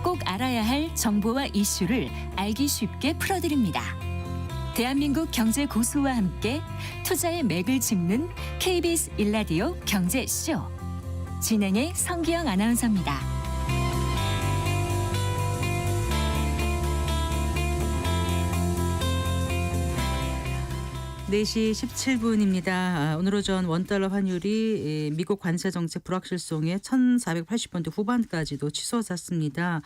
꼭 알아야 할 정보와 이슈를 알기 쉽게 풀어드립니다. 대한민국 경제 고수와 함께 투자의 맥을 짚는 KBS 1라디오 경제쇼. 진행의 성기영 아나운서입니다. 네 시 17분입니다. 오늘 오전 원달러 환율이 미국 관세 정책 불확실성에 1,480원대 후반까지도 치솟았습니다.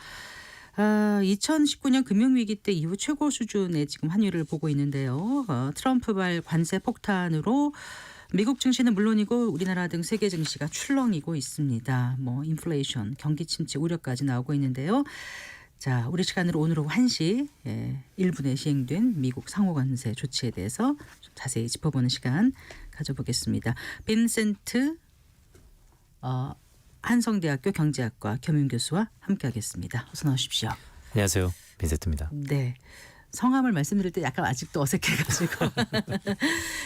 2019년 금융위기 때 이후 최고 수준의 지금 환율을 보고 있는데요. 트럼프발 관세 폭탄으로 미국 증시는 물론이고 우리나라 등 세계 증시가 출렁이고 있습니다. 인플레이션, 경기 침체 우려까지 나오고 있는데요. 자, 우리 시간으로 오늘 오후 1시 1분에 시행된 미국 상호관세 조치에 대해서 좀 자세히 짚어보는 시간 가져보겠습니다. 빈센트 한성대학교 경제학과 겸임 교수와 함께하겠습니다. 어서 나오십시오. 안녕하세요. 빈센트입니다. 네. 성함을 말씀드릴 때 약간 아직도 어색해가지고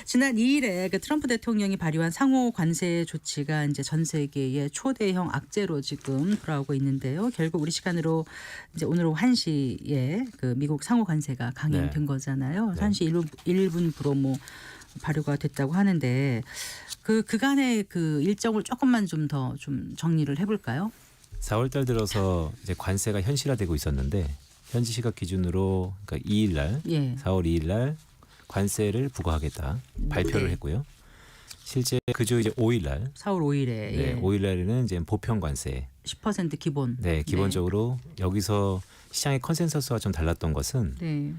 지난 2일에 트럼프 대통령이 발의한 상호 관세 조치가 이제 전 세계의 초대형 악재로 지금 돌아오고 있는데요. 결국 우리 시간으로 이제 오늘 오후 1시에 미국 상호 관세가 강행된 거잖아요. 네. 1시 1분부로 발효가 됐다고 하는데 그간의 일정을 조금만 좀 더 좀 정리를 해볼까요? 4월달 들어서 이제 관세가 현실화되고 있었는데 현지 시각 기준으로 그러니까 2일 날, 4월 2일 날 관세를 부과하겠다 발표를 했고요. 실제 그주 이제 5일 날, 4월 5일에 5일 날에는 이제 보편 관세 10% 기본. 네, 기본적으로 여기서 시장의 컨센서스와 좀 달랐던 것은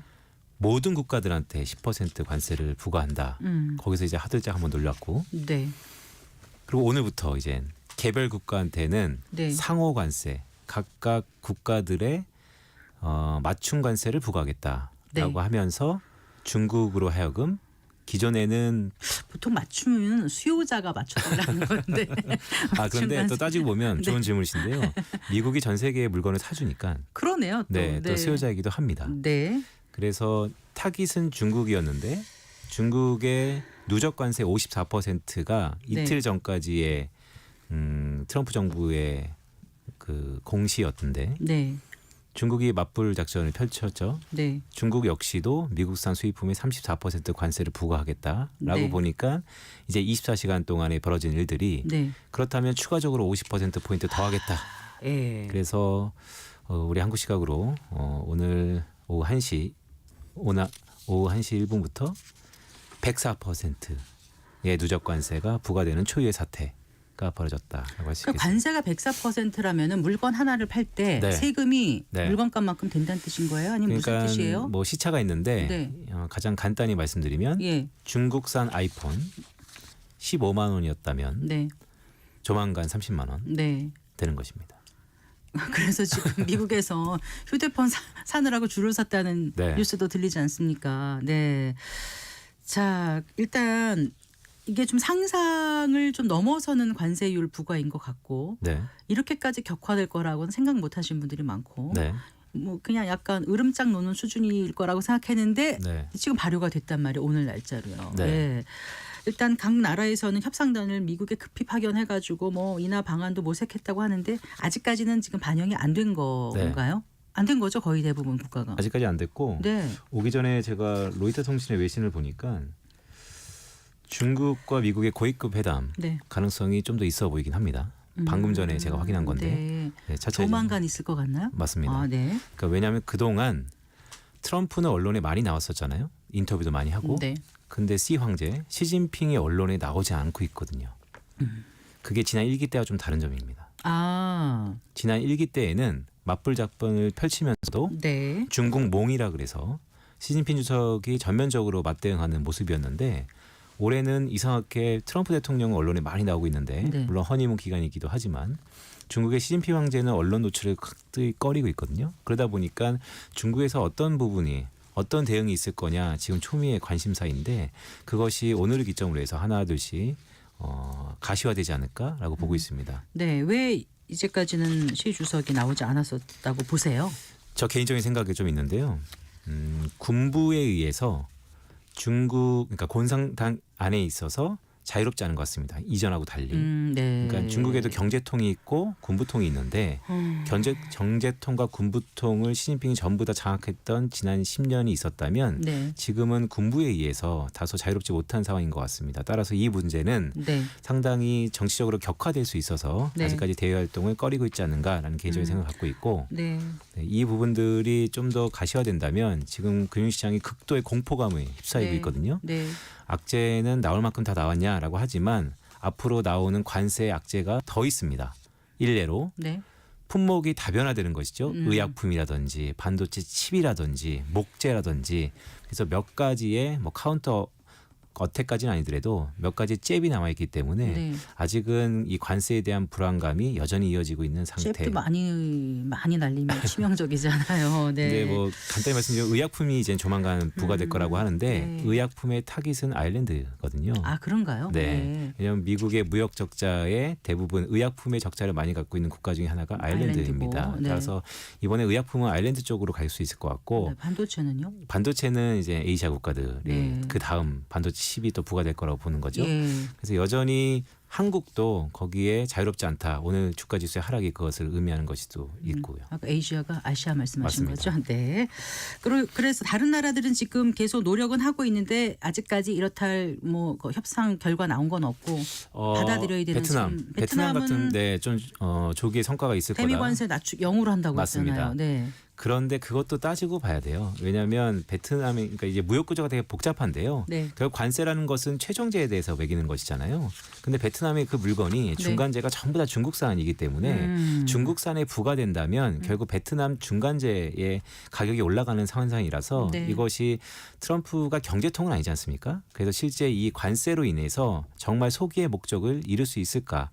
모든 국가들한테 10% 관세를 부과한다. 거기서 이제 하들짝 한번 놀랐고. 네. 그리고 오늘부터 이제 개별 국가한테는 상호 관세, 각각 국가들의 맞춤 관세를 부과하겠다라고 하면서 중국으로 하여금 기존에는 보통 맞추면 수요자가 맞춰달라는 건데. 그런데 또 따지고 보면 좋은 질문이신데요. 미국이 전 세계의 물건을 사주니까 그러네요. 또 수요자이기도 합니다. 네. 그래서 타깃은 중국이었는데 중국의 누적 관세 54%가 이틀 전까지의 트럼프 정부의 공시였던데 중국이 맞불 작전을 펼쳤죠. 중국 역시도 미국산 수입품에 34% 관세를 부과하겠다라고 보니까 이제 24시간 동안에 벌어진 일들이 그렇다면 추가적으로 50%포인트 더 하겠다. 그래서 우리 한국 시각으로 오늘 오후 1시 1분부터 104%의 누적 관세가 부과되는 초유의 사태가 벌어졌다라고 할 수 있겠습니다. 관세가 104%라면은 물건 하나를 팔 때 세금이 물건값만큼 된다는 뜻인 거예요? 아니면 무슨 뜻이에요? 시차가 있는데 가장 간단히 말씀드리면 중국산 아이폰 15만 원이었다면 조만간 30만 원 되는 것입니다. 그래서 지금 미국에서 휴대폰 사느라고 줄을 섰다는 뉴스도 들리지 않습니까? 네. 자, 일단 이게 좀 상상을 좀 넘어서는 관세율 부과인 것 같고 이렇게까지 격화될 거라고는 생각 못 하신 분들이 많고 그냥 약간 으름장 놓는 수준일 거라고 생각했는데 지금 발효가 됐단 말이에요. 오늘 날짜로요. 일단 각 나라에서는 협상단을 미국에 급히 파견해가지고 인하 방안도 모색했다고 하는데 아직까지는 지금 반영이 안 된 건가요? 안 된 거죠, 거의 대부분 국가가. 아직까지 안 됐고 오기 전에 제가 로이터 통신의 외신을 보니까 중국과 미국의 고위급 회담 가능성이 좀 더 있어 보이긴 합니다. 방금 전에 제가 확인한 건데 조만간 있을 것 같나요? 맞습니다. 그러니까 왜냐하면 그동안 트럼프는 언론에 많이 나왔었잖아요. 인터뷰도 많이 하고. 근데 시 황제 시진핑이 언론에 나오지 않고 있거든요. 그게 지난 1기 때와 좀 다른 점입니다. 지난 1기 때에는 맞불 작전을 펼치면서도 중국 몽이라 그래서 시진핑 주석이 전면적으로 맞대응하는 모습이었는데 올해는 이상하게 트럼프 대통령은 언론에 많이 나오고 있는데 물론 허니문 기간이기도 하지만 중국의 시진핑 황제는 언론 노출을 가득 꺼리고 있거든요. 그러다 보니까 중국에서 어떤 대응이 있을 거냐 지금 초미의 관심사인데 그것이 오늘을 기점으로 해서 하나 둘씩 가시화되지 않을까라고 보고 있습니다. 왜 이제까지는 시 주석이 나오지 않았었다고 보세요? 저 개인적인 생각이 좀 있는데요. 군부에 의해서 중국 그러니까 공산당 안에 있어서 자유롭지 않은 것 같습니다. 이전하고 달리. 네. 그러니까 중국에도 경제통이 있고 군부통이 있는데 경제통과 군부통을 시진핑이 전부 다 장악했던 지난 10년이 있었다면 네. 지금은 군부에 의해서 다소 자유롭지 못한 상황인 것 같습니다. 따라서 이 문제는 네. 상당히 정치적으로 격화될 수 있어서 네. 아직까지 대외 활동을 꺼리고 있지 않는가라는 개인적인 생각을 갖고 있고 네. 네, 이 부분들이 좀 더 가시화된다면 지금 금융시장이 극도의 공포감에 휩싸이고 네. 있거든요. 네. 악재는 나올 만큼 다 나왔냐라고 하지만 앞으로 나오는 관세 악재가 더 있습니다. 일례로 네. 품목이 다변화되는 것이죠. 의약품이라든지 반도체 칩이라든지 목재라든지 그래서 몇 가지의 뭐 카운터 어택까지는 아니더라도 몇 가지 잽이 남아 있기 때문에 네. 아직은 이 관세에 대한 불안감이 여전히 이어지고 있는 상태. 잽도 많이 날리면 치명적이잖아요. 네. 근데 뭐 간단히 말씀드리면 의약품이 이제 조만간 부과될 거라고 하는데 네. 의약품의 타깃은 아일랜드거든요. 아 그런가요? 네. 왜냐하면 미국의 무역 적자의 대부분 의약품의 적자를 많이 갖고 있는 국가 중에 하나가 아일랜드입니다. 아일랜드고, 네. 따라서 이번에 의약품은 아일랜드 쪽으로 갈 수 있을 것 같고 네, 반도체는요? 반도체는 이제 아시아 국가들이 네. 그 다음 반도체 칩이 또 부과될 거라고 보는 거죠. 예. 그래서 여전히 한국도 거기에 자유롭지 않다. 오늘 주가 지수의 하락이 그것을 의미하는 것이도 있고요. 아까 아시아 말씀하신 맞습니다. 거죠? 네. 그래서 다른 나라들은 지금 계속 노력은 하고 있는데 아직까지 이렇다 할 뭐 협상 결과 나온 건 없고 받아들여야 되는 베트남 베트남은 같은데 좀 조기의 성과가 있을 거다. 대미 관세 낮추 0으로 한다고 맞습니다. 했잖아요. 네. 그런데 그것도 따지고 봐야 돼요. 왜냐하면 베트남이 그러니까 이제 무역 구조가 되게 복잡한데요. 네. 결국 관세라는 것은 최종재에 대해서 매기는 것이잖아요. 근데 베트남의 그 물건이 중간재가 전부 다 중국산이기 때문에 중국산에 부과된다면 결국 베트남 중간재의 가격이 올라가는 상황이라서 네. 이것이 트럼프가 경제통은 아니지 않습니까? 그래서 실제 이 관세로 인해서 정말 소기의 목적을 이룰 수 있을까?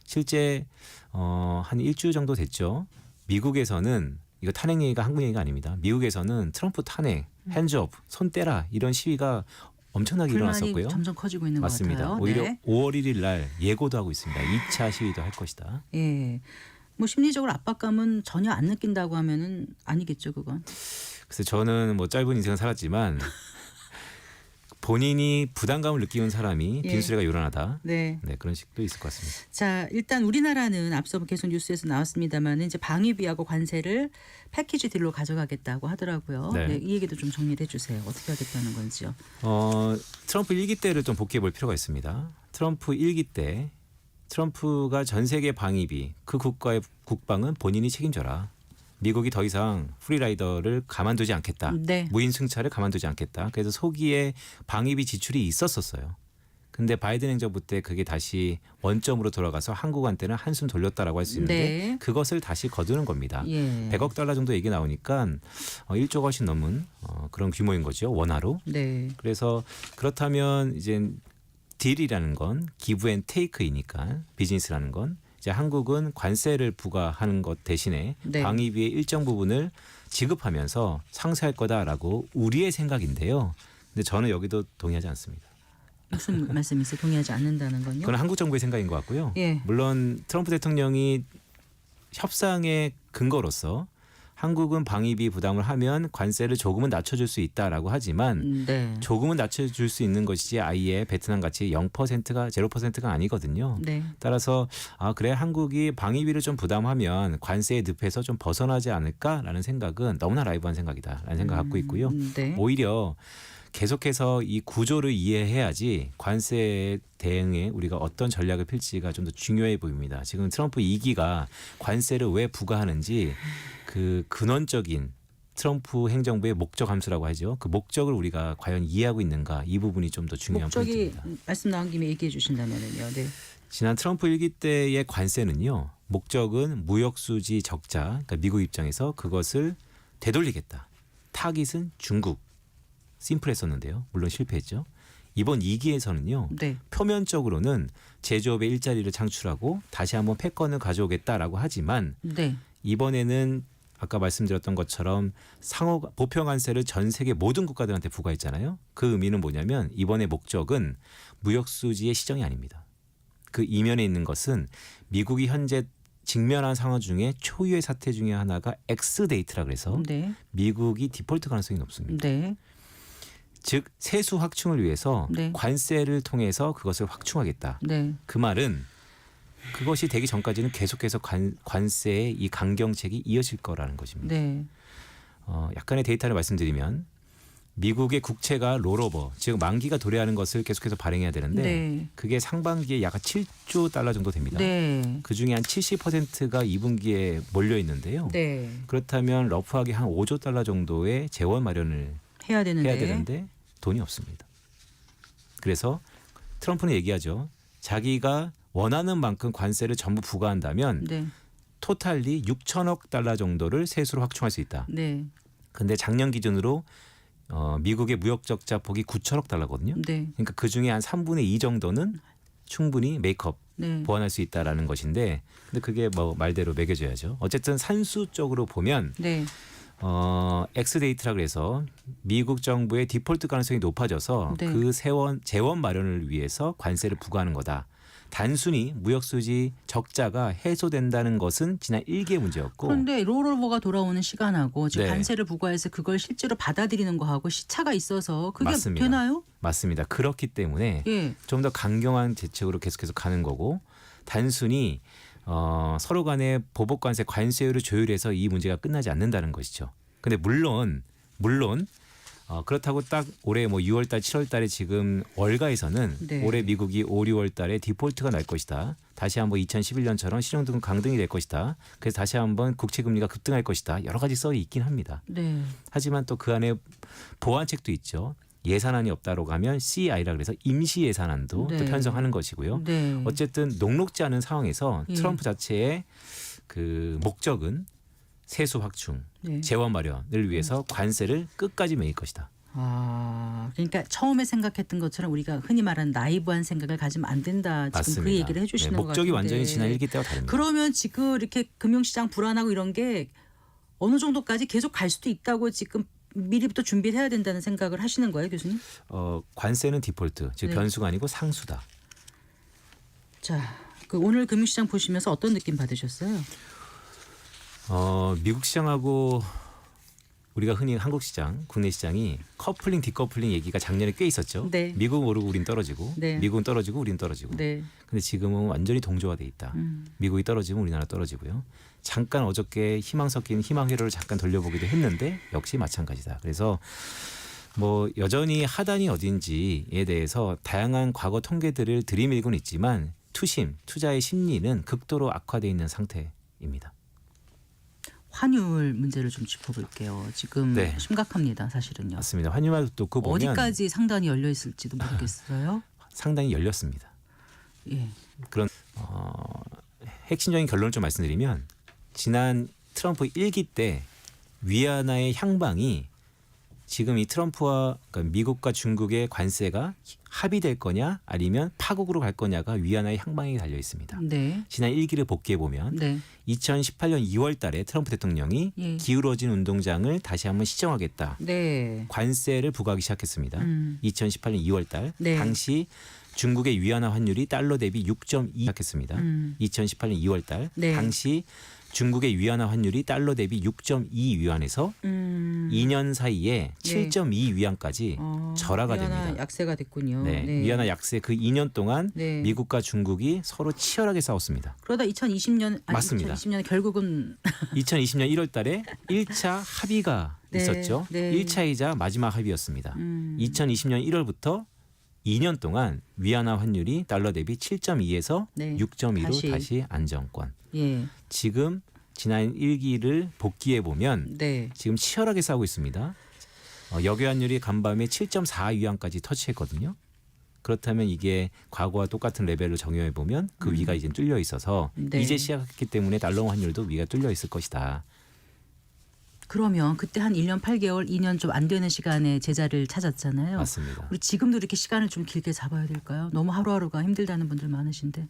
실제 한 일주일 정도 됐죠. 미국에서는 이거 탄핵 얘기가 한국 얘기가 아닙니다. 미국에서는 트럼프 탄핵, 핸즈업, 손 떼라 이런 시위가 엄청나게 불만이 일어났었고요. 점점 커지고 있는 맞습니다. 것 같아요. 오히려 네. 5월 1일 날 예고도 하고 있습니다. 2차 시위도 할 것이다. 예. 뭐 심리적으로 압박감은 전혀 안 느낀다고 하면은 아니겠죠, 그건. 그래서 저는 뭐 짧은 인생을 살았지만 본인이 부담감을 느끼는 사람이 예. 빈수레가 요란하다. 네. 네, 그런 식도 있을 것 같습니다. 자, 일단 우리나라는 앞서 계속 뉴스에서 나왔습니다만 이제 방위비하고 관세를 패키지 딜로 가져가겠다고 하더라고요. 네. 네, 이 얘기도 좀 정리를 해주세요. 어떻게 하겠다는 건지요. 트럼프 1기 때를 좀 복귀해 볼 필요가 있습니다. 트럼프 1기 때 트럼프가 전 세계 방위비 그 국가의 국방은 본인이 책임져라. 미국이 더 이상 프리라이더를 가만두지 않겠다. 네. 무인 승차를 가만두지 않겠다. 그래서 소기에 방위비 지출이 있었었어요. 근데 바이든 행정부 때 그게 다시 원점으로 돌아가서 한국한테는 한숨 돌렸다라고 할 수 있는데 네. 그것을 다시 거두는 겁니다. 예. 100억 달러 정도 얘기 나오니까 1조가 훨씬 넘은 그런 규모인 거죠. 원화로. 네. 그래서 그렇다면 이제 딜이라는 건 기브 앤 테이크이니까 비즈니스라는 건 이제 한국은 관세를 부과하는 것 대신에 네. 방위비의 일정 부분을 지급하면서 상쇄할 거다라고 우리의 생각인데요. 근데 저는 여기도 동의하지 않습니다. 무슨 말씀이세요? 동의하지 않는다는 건요? 그건 한국 정부의 생각인 것 같고요. 예. 물론 트럼프 대통령이 협상의 근거로서 한국은 방위비 부담을 하면 관세를 조금은 낮춰줄 수 있다라고 하지만 네. 조금은 낮춰줄 수 있는 것이지 아예 베트남 같이 0%가 0%가 아니거든요. 네. 따라서 그래 한국이 방위비를 좀 부담하면 관세의 늪에서 좀 벗어나지 않을까라는 생각은 너무나 라이브한 생각이다라는 생각 갖고 있고요. 네. 오히려 계속해서 이 구조를 이해해야지 관세 대응에 우리가 어떤 전략을 펼치가 좀 더 중요해 보입니다. 지금 트럼프 2기가 관세를 왜 부과하는지 그 근원적인 트럼프 행정부의 목적 함수라고 하죠. 그 목적을 우리가 과연 이해하고 있는가 이 부분이 좀 더 중요한 목적이 포인트입니다. 말씀 나온 김에 얘기해 주신다면요. 네. 지난 트럼프 1기 때의 관세는요. 목적은 무역수지 적자, 그러니까 미국 입장에서 그것을 되돌리겠다. 타깃은 중국. 심플했었는데요. 물론 실패했죠. 이번 2기에서는요. 네. 표면적으로는 제조업의 일자리를 창출하고 다시 한번 패권을 가져오겠다라고 하지만 네. 이번에는 아까 말씀드렸던 것처럼 보편관세를 전 세계 모든 국가들한테 부과했잖아요. 그 의미는 뭐냐면 이번의 목적은 무역수지의 시정이 아닙니다. 그 이면에 있는 것은 미국이 현재 직면한 상황 중에 초유의 사태 중에 하나가 엑스데이트라 그래서 네. 미국이 디폴트 가능성이 높습니다. 네. 즉 세수 확충을 위해서 네. 관세를 통해서 그것을 확충하겠다. 네. 그 말은 그것이 되기 전까지는 계속해서 관세의 이 강경책이 이어질 거라는 것입니다. 네. 약간의 데이터를 말씀드리면 미국의 국채가 롤오버, 즉 만기가 도래하는 것을 계속해서 발행해야 되는데 네. 그게 상반기에 약 7조 달러 정도 됩니다. 네. 그중에 한 70%가 2분기에 몰려 있는데요. 네. 그렇다면 러프하게 한 5조 달러 정도의 재원 마련을 해야 되는데. 돈이 없습니다. 그래서 트럼프는 얘기하죠. 자기가 원하는 만큼 관세를 전부 부과한다면 네. 토탈리 6천억 달러 정도를 세수로 확충할 수 있다. 네. 근데 작년 기준으로 미국의 무역 적자 폭이 9천억 달러거든요. 네. 그러니까 그중에 한 3분의 2 정도는 충분히 메이크업 네. 보완할 수 있다라는 것인데 근데 그게 뭐 말대로 매겨져야죠. 어쨌든 산수적으로 보면 네. 엑스데이트라 그래서 미국 정부의 디폴트 가능성이 높아져서 네. 그 재원 마련을 위해서 관세를 부과하는 거다. 단순히 무역수지 적자가 해소된다는 것은 지난 1기의 문제였고 그런데 롤오버가 돌아오는 시간하고 지금 네. 관세를 부과해서 그걸 실제로 받아들이는 거하고 시차가 있어서 그게 맞습니다. 되나요? 맞습니다. 그렇기 때문에 예. 좀 더 강경한 대책으로 계속해서 가는 거고 단순히 서로 간의 보복 관세 관세율을 조율해서 이 문제가 끝나지 않는다는 것이죠. 근데 물론 그렇다고 딱 올해 뭐 6월달, 7월달에 지금 월가에서는 네. 올해 미국이 5, 6월달에 디폴트가 날 것이다. 다시 한번 2011년처럼 신용등 강등이 될 것이다. 그래서 다시 한번 국채 금리가 급등할 것이다. 여러 가지 썰이 있긴 합니다. 네. 하지만 또 그 안에 보완책도 있죠. 예산안이 없다로 가면 CI라 그래서 임시 예산안도 네. 또 편성하는 것이고요. 네. 어쨌든 녹록지 않은 상황에서 예. 트럼프 자체의 그 목적은 세수 확충, 네. 재원 마련을 위해서 관세를 끝까지 매길 것이다. 그러니까 처음에 생각했던 것처럼 우리가 흔히 말하는 나이브한 생각을 가지면 안 된다. 지금 맞습니다. 그 얘기를 해주시는 것 같은데. 목적이 완전히 지난 1기 때와 다릅니다. 그러면 지금 이렇게 금융시장 불안하고 이런 게 어느 정도까지 계속 갈 수도 있다고 지금 미리부터 준비를 해야 된다는 생각을 하시는 거예요, 교수님? 관세는 디폴트, 즉 네. 변수가 아니고 상수다. 자, 그 오늘 금융시장 보시면서 어떤 느낌 받으셨어요? 미국 시장하고 우리가 흔히 한국 시장, 국내 시장이 커플링, 디커플링 얘기가 작년에 꽤 있었죠. 네. 미국은 오르고 우린 떨어지고, 네. 미국은 떨어지고 우린 떨어지고. 네. 근데 지금은 완전히 동조화돼 있다. 미국이 떨어지면 우리나라 떨어지고요. 잠깐 어저께 희망 섞인 희망 회로를 잠깐 돌려보기도 했는데 역시 마찬가지다. 그래서 뭐 여전히 하단이 어딘지에 대해서 다양한 과거 통계들을 들이밀고는 있지만 투자의 심리는 극도로 악화돼 있는 상태입니다. 환율 문제를 좀 짚어볼게요. 지금 네. 심각합니다, 사실은요. 맞습니다. 환율만 놓고 보면 어디까지 상단이 열려 있을지도 모르겠어요. 상당히 열렸습니다. 예. 그런 핵심적인 결론을 좀 말씀드리면 지난 트럼프 1기 때 위안화의 향방이 지금 이 트럼프와 그러니까 미국과 중국의 관세가 합의될 거냐 아니면 파국으로 갈 거냐가 위안화의 향방에 달려 있습니다. 네. 지난 1기를 복귀해 보면 네. 2018년 2월 달에 트럼프 대통령이 예. 기울어진 운동장을 다시 한번 시정하겠다. 네. 관세를 부과하기 시작했습니다. 2018년 2월 달 네. 당시 중국의 위안화 환율이 달러 대비 6.2 시작했습니다. 2018년 2월 달 네. 당시 중국의 위안화 환율이 달러 대비 6.2 위안에서 2년 사이에 네. 7.2 위안까지 절하가 위안화 됩니다. 약세가 됐군요. 네. 위안화 약세 그 2년 동안 네. 미국과 중국이 서로 치열하게 싸웠습니다. 그러다 2020년 맞습니다. 2020년 결국은 2020년 1월 달에 1차 합의가 네. 있었죠. 네. 1차이자 마지막 합의였습니다. 2020년 1월부터 2년 동안 위안화 환율이 달러 대비 7.2에서 네. 6.2로 다시 안정권. 예. 지금 지난 1기를 복귀해 보면 네. 지금 치열하게 싸우고 있습니다. 역외환율이 간밤에 7.4 위안까지 터치했거든요. 그렇다면 이게 과거와 똑같은 레벨로 정의해 보면 그 위가 이제 뚫려 있어서 네. 이제 시작했기 때문에 달러 환율도 위가 뚫려 있을 것이다. 그러면 그때 한 1년 8개월, 2년 좀 안 되는 시간에 제자를 찾았잖아요. 맞습니다. 우리 지금도 이렇게 시간을 좀 길게 잡아야 될까요? 너무 하루하루가 힘들다는 분들 많으신데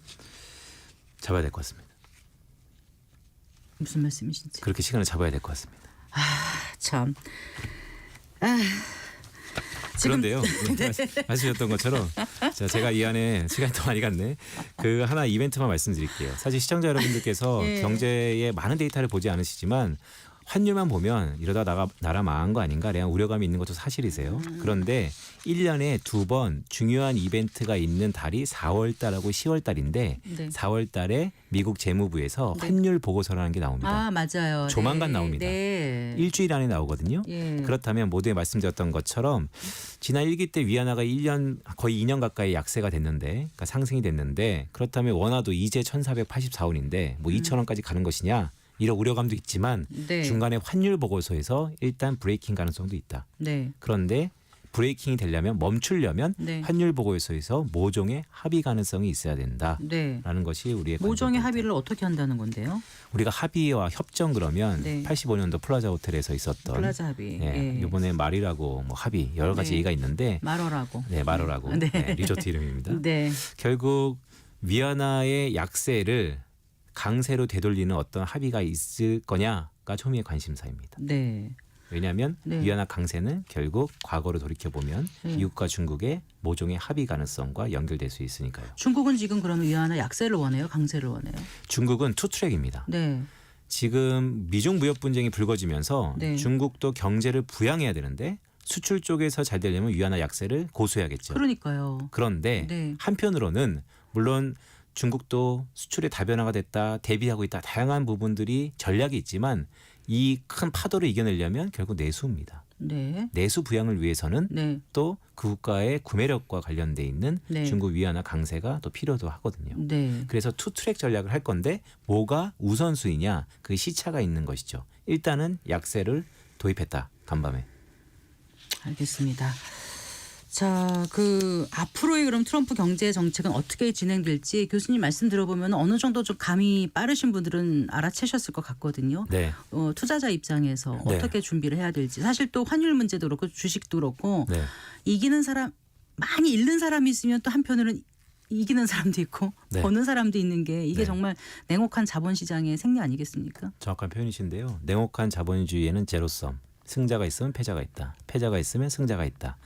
잡아야 될 것 같습니다. 무슨 말씀이신지. 그렇게 시간을 잡아야 될 것 같습니다. 참. 지금 그런데요. 말씀하셨던 것처럼 제가 이 안에 시간이 더 많이 갔네. 그 하나 이벤트만 말씀드릴게요. 사실 시청자 여러분들께서 예. 경제의 많은 데이터를 보지 않으시지만 환율만 보면 이러다 나라 망한 거 아닌가 라는 우려감이 있는 것도 사실이세요. 그런데 1년에 2번 중요한 이벤트가 있는 달이 4월 달하고 10월 달인데 네. 4월 달에 미국 재무부에서 네. 환율 보고서라는 게 나옵니다. 아, 맞아요. 조만간 네. 나옵니다. 네. 일주일 안에 나오거든요. 예. 그렇다면 모두에 말씀드렸던 것처럼 지난 1기 때 위안화가 1년 거의 2년 가까이 약세가 됐는데 그러니까 상승이 됐는데 그렇다면 원화도 이제 1,484원인데 뭐 2,000원까지 가는 것이냐 이런 우려감도 있지만 네. 중간에 환율 보고서에서 일단 브레이킹 가능성도 있다. 네. 그런데 브레이킹이 되려면 멈추려면 네. 환율 보고서에서 모종의 합의 가능성이 있어야 된다라는 네. 것이 우리의 모종의 관점입니다. 합의를 어떻게 한다는 건데요? 우리가 합의와 협정 그러면 네. 85년도 플라자 호텔에서 있었던 플라자 합의. 네, 예. 이번에 말이라고 뭐 합의 여러 가지 네. 얘기가 있는데 말어라고. 네, 마로라고 네. 네, 리조트 이름입니다. 네. 결국 위안화의 약세를 강세로 되돌리는 어떤 합의가 있을 거냐가 초미의 관심사입니다. 네. 왜냐하면 네. 위안화 강세는 결국 과거로 돌이켜 보면 네. 미국과 중국의 모종의 합의 가능성과 연결될 수 있으니까요. 중국은 지금 그러면 위안화 약세를 원해요? 강세를 원해요? 중국은 투트랙입니다. 네. 지금 미중 무역 분쟁이 불거지면서 네. 중국도 경제를 부양해야 되는데 수출 쪽에서 잘 되려면 위안화 약세를 고수해야겠죠. 그러니까요. 그런데 네. 한편으로는 물론 중국도 수출의 다변화가 됐다, 대비하고 있다, 다양한 부분들이 전략이 있지만 이 큰 파도를 이겨내려면 결국 내수입니다. 네. 내수 부양을 위해서는 네. 또 그 국가의 구매력과 관련돼 있는 네. 중국 위안화 강세가 또 필요도 하거든요. 네. 그래서 투트랙 전략을 할 건데 뭐가 우선순위냐 그 시차가 있는 것이죠. 일단은 약세를 도입했다. 간밤에. 알겠습니다. 자, 그 앞으로의 그럼 트럼프 경제 정책은 어떻게 진행될지 교수님 말씀 들어보면 어느 정도 좀 감이 빠르신 분들은 알아채셨을 것 같거든요. 네. 투자자 입장에서 네. 어떻게 준비를 해야 될지 사실 또 환율 문제도 그렇고 주식도 그렇고 네. 이기는 사람 많이 잃는 사람이 있으면 또 한편으로는 이기는 사람도 있고 네. 버는 사람도 있는 게 이게 네. 정말 냉혹한 자본시장의 생리 아니겠습니까? 정확한 표현이신데요. 냉혹한 자본주의에는 제로섬. 승자가 있으면 패자가 있다. 패자가 있으면 승자가 있다.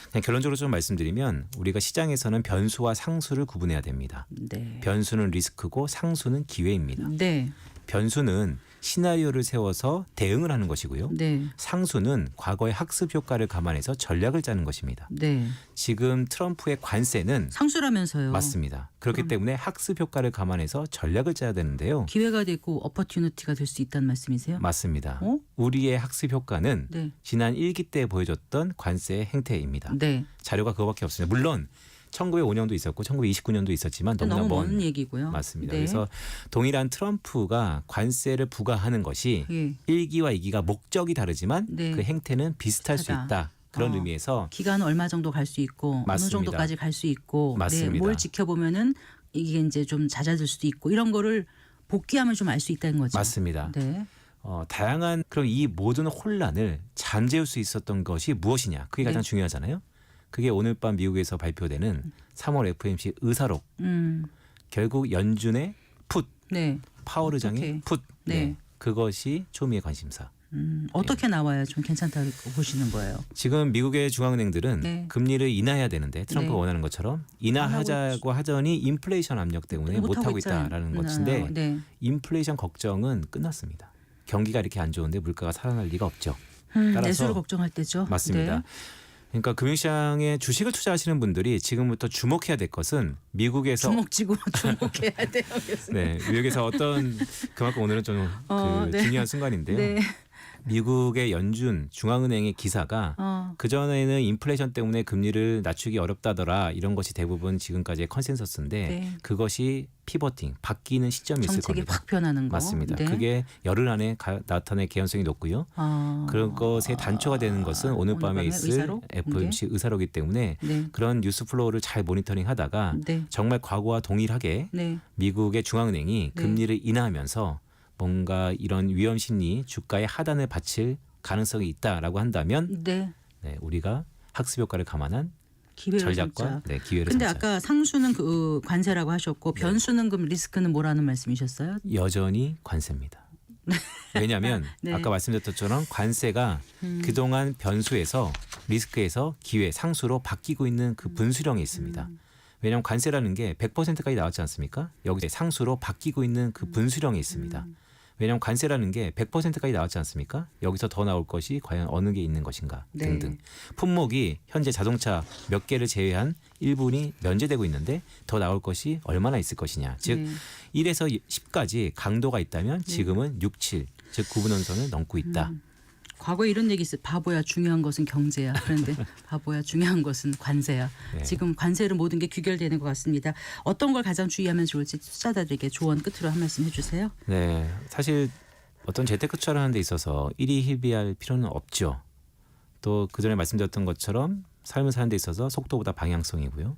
그냥 결론적으로 좀 말씀드리면 우리가 시장에서는 변수와 상수를 구분해야 됩니다. 네. 변수는 리스크고 상수는 기회입니다. 네. 변수는 시나리오를 세워서 대응을 하는 것이고요. 네. 상수는 과거의 학습 효과를 감안해서 전략을 짜는 것입니다. 네. 지금 트럼프의 관세는 상수라면서요. 맞습니다. 그렇기 때문에 학습 효과를 감안해서 전략을 짜야 되는데요. 기회가 되고 어퍼튜니티가 될 수 있다는 말씀이세요? 맞습니다. 어? 우리의 학습 효과는 네. 지난 1기 때 보여줬던 관세의 행태입니다. 네. 자료가 그거밖에 없습니다. 물론 1905년도 있었고 1929년도 있었지만 너무나 너무 먼 먼 얘기고요. 맞습니다. 네. 그래서 동일한 트럼프가 관세를 부과하는 것이 예. 1기와 2기가 목적이 다르지만 네. 그 행태는 비슷할 수 비슷하다. 있다. 그런 어. 의미에서 기간은 얼마 정도 갈 수 있고 맞습니다. 어느 정도까지 갈 수 있고 맞습니다. 네, 뭘 지켜보면은 이게 이제 좀 잦아들 수도 있고 이런 거를 복귀하면 좀 알 수 있다는 거죠. 맞습니다. 네. 다양한 그럼 이 모든 혼란을 잠재울 수 있었던 것이 무엇이냐? 그게 가장 네. 중요하잖아요. 그게 오늘 밤 미국에서 발표되는 3월 FOMC 의사록. 결국 연준의 풋, 네. 파월 의장의 어떻게? 풋. 네. 그것이 초미의 관심사. 어떻게 나와야 좀 괜찮다고 보시는 거예요? 지금 미국의 중앙은행들은 네. 금리를 인하해야 되는데 트럼프가 네. 원하는 것처럼 인하하자고 하더니 인플레이션 압력 때문에 못하고 있다라는 것인데 네. 인플레이션 걱정은 끝났습니다. 경기가 이렇게 안 좋은데 물가가 살아날 리가 없죠. 따라서 내수를 걱정할 때죠. 맞습니다. 네. 그러니까 금융시장에 주식을 투자하시는 분들이 지금부터 주목해야 될 것은 미국에서 주목지고 주목해야 돼요. 교수님. 네, 미국에서 어떤 그만큼 오늘은 좀 네. 중요한 순간인데요. 네. 미국의 연준 중앙은행의 기사가 그전에는 인플레이션 때문에 금리를 낮추기 어렵다더라 이런 것이 대부분 지금까지의 컨센서스인데 네. 그것이 피버팅 바뀌는 시점이 있을 정책이 겁니다. 확 변하는 거. 맞습니다. 네. 그게 열흘 안에 나타날 개연성이 높고요. 그런 것의 단초가 되는 것은 오늘 밤에 있을 의사록? FOMC 의사록이기 때문에 네. 그런 뉴스 플로우를 잘 모니터링하다가 네. 정말 과거와 동일하게 네. 미국의 중앙은행이 네. 금리를 인하하면서 뭔가 이런 위험 심리 주가의 하단을 받칠 가능성이 있다라고 한다면 네. 네, 우리가 학습 효과를 감안한 기회를 전략과 잡자. 네, 기회를 근데 잡자. 아까 상수는 그 관세라고 하셨고 변수는 그럼 리스크는 뭐라는 말씀이셨어요? 여전히 관세입니다. 왜냐하면 네. 아까 말씀드렸던 것처럼 관세가 그동안 변수에서 리스크에서 기회 상수로 바뀌고 있는 그 분수령이 있습니다. 왜냐하면 관세라는 게 100%까지 나왔지 않습니까? 여기 상수로 바뀌고 있는 그 분수령이 있습니다. 왜냐하면 관세라는 게 100%까지 나왔지 않습니까? 여기서 더 나올 것이 과연 어느 게 있는 것인가 네. 등등. 품목이 현재 자동차 몇 개를 제외한 일부분이 면제되고 있는데 더 나올 것이 얼마나 있을 것이냐. 즉 네. 1에서 10까지 강도가 있다면 지금은 6, 7, 즉 구분원선을 넘고 있다. 과거에 이런 얘기 있어요. 바보야 중요한 것은 경제야. 그런데 바보야 중요한 것은 관세야. 네. 지금 관세로 모든 게 귀결되는 것 같습니다. 어떤 걸 가장 주의하면 좋을지 투자자들에게 조언 끝으로 한 말씀 해주세요. 네, 사실 어떤 재테크 투자를 하는 데 있어서 일희일비할 필요는 없죠. 또 그전에 말씀드렸던 것처럼 삶을 사는 데 있어서 속도보다 방향성이고요.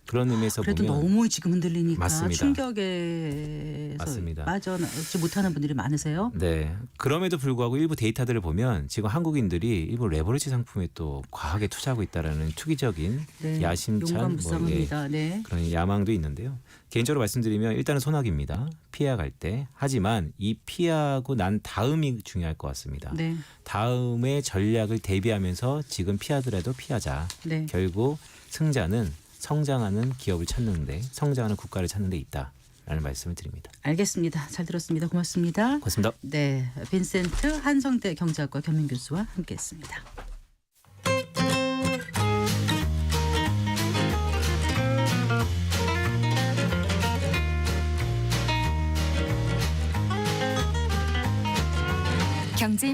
그런 의미에서 그래도 보면 너무 지금 흔들리니까 맞습니다. 충격에서 맞습니다. 빠져나오지 못하는 분들이 많으세요. 네. 그럼에도 불구하고 일부 데이터들을 보면 지금 한국인들이 일부 레버리지 상품에 또 과하게 투자하고 있다라는 투기적인 네, 야심찬 용감무쌍합니다. 네. 그런 야망도 있는데요. 개인적으로 말씀드리면 일단은 소나기입니다. 피해갈 때. 하지만 이 피하고 난 다음이 중요할 것 같습니다. 네. 다음의 전략을 대비하면서 지금 피하더라도 피하자. 네. 결국 승자는 성장하는 기업을 찾는데 성장하는 국가를 찾는 데 있다라는 말씀을 드립니다. 알겠습니다. 잘 들었습니다. 고맙습니다. 고맙습니다. 네, 빈센트 한성대 경제학과 겸임 교수와 함께했습니다. 경제